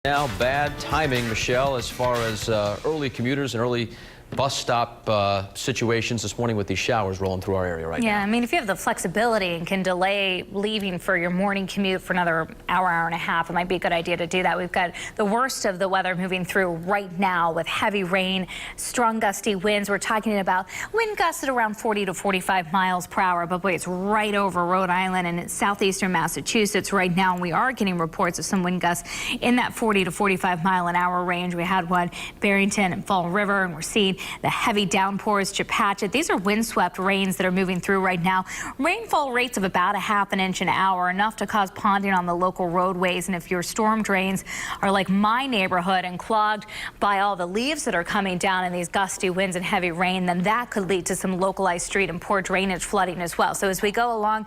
Now, bad timing, Michelle, as far as early commuters and early bus stop situations this morning with these showers rolling through our area right now. Yeah, I mean, if you have the flexibility and can delay leaving for your morning commute for another hour and a half, it might be a good idea to do that. We've got the worst of the weather moving through right now with heavy rain, strong gusty winds. We're talking about wind gusts at around 40 to 45 miles per hour, but boy, it's right over Rhode Island and it's southeastern Massachusetts right now. And we are getting reports of some wind gusts in that 40 to 45 mile an hour range. We had one Barrington and Fall River, and we're seeing the heavy downpours, Chepachet. These are windswept rains that are moving through right now. Rainfall rates of about 1/2 inch an hour, enough to cause ponding on the local roadways. And if your storm drains are like my neighborhood and clogged by all the leaves that are coming down in these gusty winds and heavy rain, then that could lead to some localized street and poor drainage flooding as well. So as we go along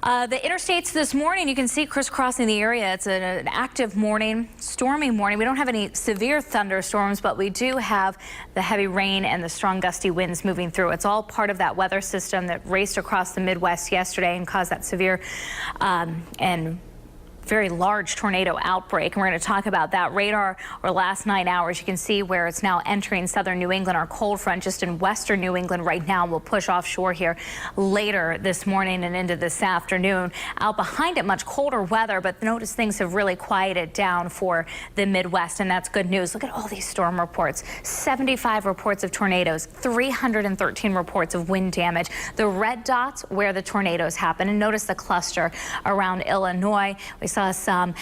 the interstates this morning, you can see crisscrossing the area. It's an active morning, stormy morning. We don't have any severe thunderstorms, but we do have the heavy rain and the strong gusty winds moving through. It's all part of that weather system that raced across the Midwest yesterday and caused that severe and very large tornado outbreak, and we're going to talk about that. Radar or last 9 hours, you can see where it's now entering southern New England. Our cold front just in western New England right now will push offshore here later this morning and into this afternoon. Out behind it, much colder weather, but notice things have really quieted down for the Midwest, and that's good news. Look at all these storm reports. 75 reports of tornadoes, 313 reports of wind damage. The red dots where the tornadoes happen, and notice the cluster around Illinois. We saw some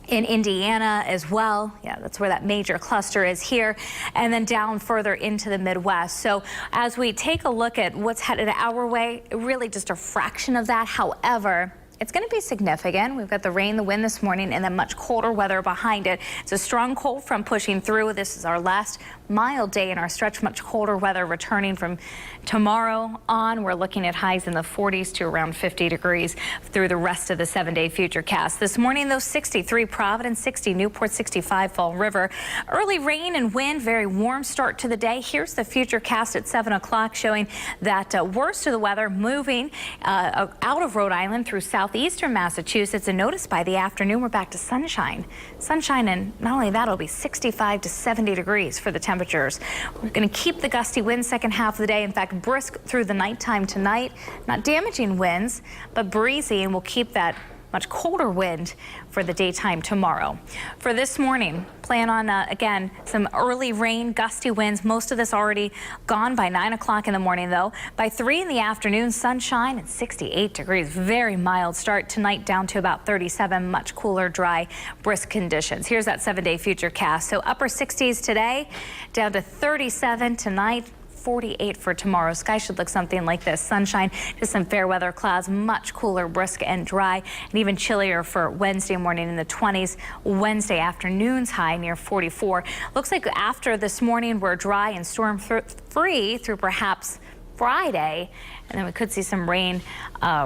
in Indiana as well. Yeah, that's where that major cluster is here, and then down further into the Midwest. So as we take a look at what's headed our way, really just a fraction of that. However, it's going to be significant. We've got the rain, the wind this morning, and then much colder weather behind it. It's a strong cold front pushing through. This is our last mild day in our stretch. Much colder weather returning from tomorrow on. We're looking at highs in the 40s to around 50 degrees through the rest of the 7-day future cast. This morning, though, 63 Providence, 60 Newport, 65 Fall River. Early rain and wind, very warm start to the day. Here's the future cast at 7 o'clock showing that worst of the weather moving out of Rhode Island through Southeastern Massachusetts, and notice by the afternoon we're back to sunshine. Sunshine, and not only that, it'll be 65 to 70 degrees for the temperatures. We're going to keep the gusty winds second half of the day. In fact, brisk through the nighttime tonight. Not damaging winds, but breezy, and we'll keep that much colder wind for the daytime tomorrow. For this morning, plan on, again, some early rain, gusty winds. Most of this already gone by 9 o'clock in the morning, though. By 3 in the afternoon, sunshine and 68 degrees. Very mild start tonight, down to about 37. Much cooler, dry, brisk conditions. Here's that 7-day future cast. So upper 60s today, down to 37 tonight. 48 for tomorrow. Sky should look something like this. Sunshine, just some fair weather clouds, much cooler, brisk and dry, and even chillier for Wednesday morning in the 20s. Wednesday afternoon's high near 44. Looks like after this morning we're dry and storm free through perhaps Friday, and then we could see some rain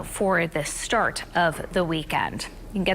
for the start of the weekend. You can get